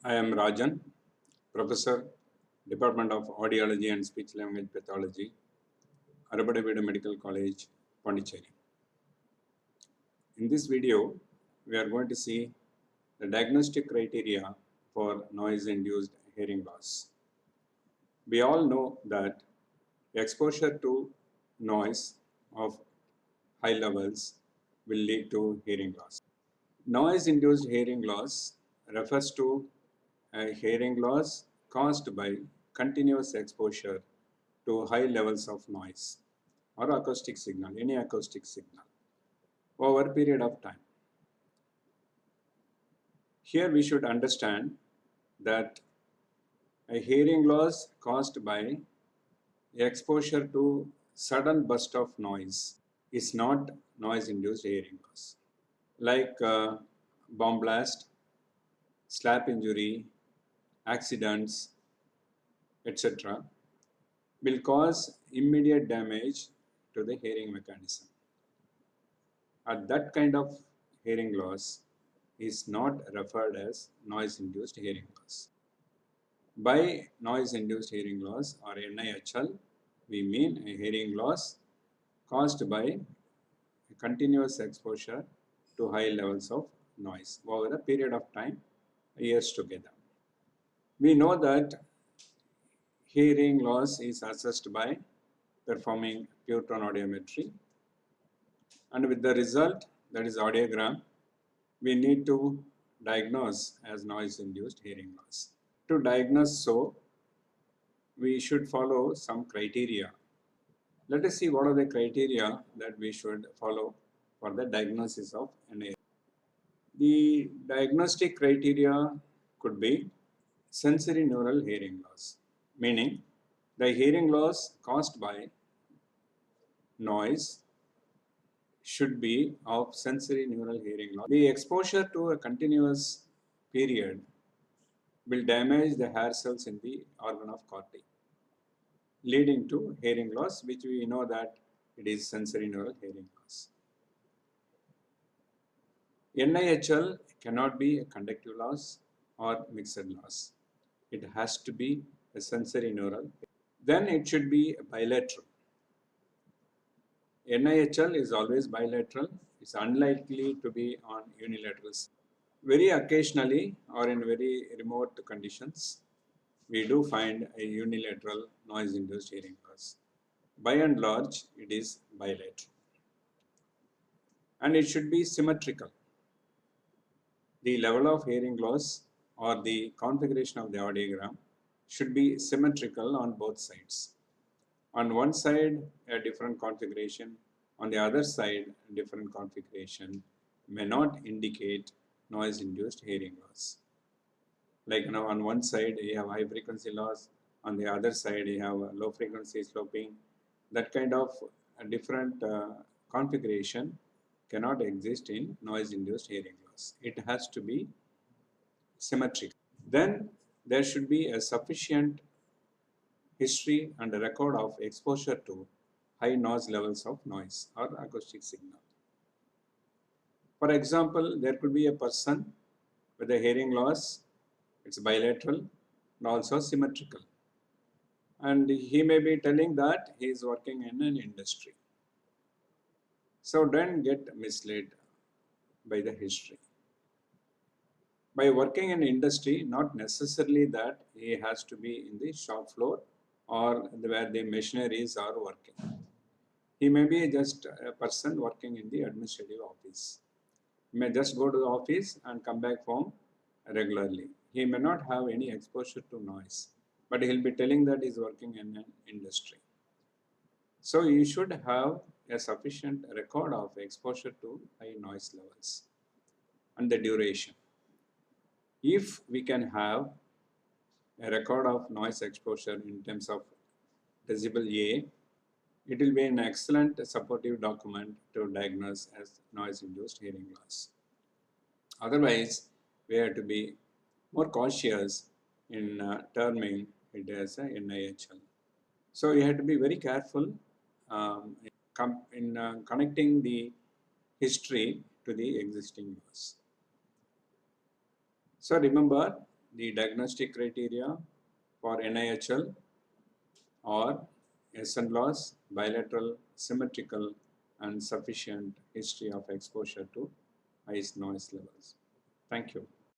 I am Rajan, Professor, Department of Audiology and Speech Language Pathology, Arabadavida Medical College, Pondicherry. In this video, we are going to see the diagnostic criteria for noise-induced hearing loss. We all know that exposure to noise of high levels will lead to hearing loss. Noise-induced hearing loss refers to a hearing loss caused by continuous exposure to high levels of noise or acoustic signal, any acoustic signal, over a period of time. Here we should understand that a hearing loss caused by exposure to sudden burst of noise is not noise-induced hearing loss. Like bomb blast, slap injury, accidents, etc. will cause immediate damage to the hearing mechanism. And that kind of hearing loss is not referred as noise-induced hearing loss. By noise-induced hearing loss or NIHL, we mean a hearing loss caused by continuous exposure to high levels of noise over a period of time, years together. We know that hearing loss is assessed by performing pure tone audiometry, and with the result, that is audiogram, we need to diagnose as noise-induced hearing loss. To diagnose so, we should follow some criteria. Let us see what are the criteria that we should follow for the diagnosis of NIHL. The diagnostic criteria could be sensory neural hearing loss, meaning the hearing loss caused by noise should be of sensory neural hearing loss. The exposure to a continuous period will damage the hair cells in the organ of corti, leading to hearing loss, which we know that it is sensory neural hearing loss. NIHL cannot be a conductive loss or mixed loss. It has to be a sensory neural. Then it should be bilateral. NIHL is always bilateral. It's unlikely to be on unilateral. Very occasionally or in very remote conditions, we do find a unilateral noise-induced hearing loss. By and large, it is bilateral. And it should be symmetrical. The level of hearing loss or the configuration of the audiogram should be symmetrical on both sides. On one side, a different configuration. On the other side, a different configuration may not indicate noise-induced hearing loss. Like on one side you have high frequency loss, on the other side you have low frequency sloping. That kind of different configuration cannot exist in noise-induced hearing loss. It has to be symmetric. Then there should be a sufficient history and a record of exposure to high noise levels of noise or acoustic signal. For example, there could be a person with a hearing loss, it's bilateral and also symmetrical. And he may be telling that he is working in an industry. So don't get misled by the history. By working in industry, not necessarily that he has to be in the shop floor or where the machineries are working. He may be just a person working in the administrative office. He may just go to the office and come back home regularly. He may not have any exposure to noise, but he'll be telling that he's working in an industry. So you should have a sufficient record of exposure to high noise levels and the duration. If we can have a record of noise exposure in terms of decibel A, it will be an excellent supportive document to diagnose as noise-induced hearing loss. Otherwise, we have to be more cautious in terming it as a NIHL. So you have to be very careful in connecting the history to the existing loss. So remember, the diagnostic criteria for NIHL or SN loss, bilateral, symmetrical, and sufficient history of exposure to high noise levels. Thank you.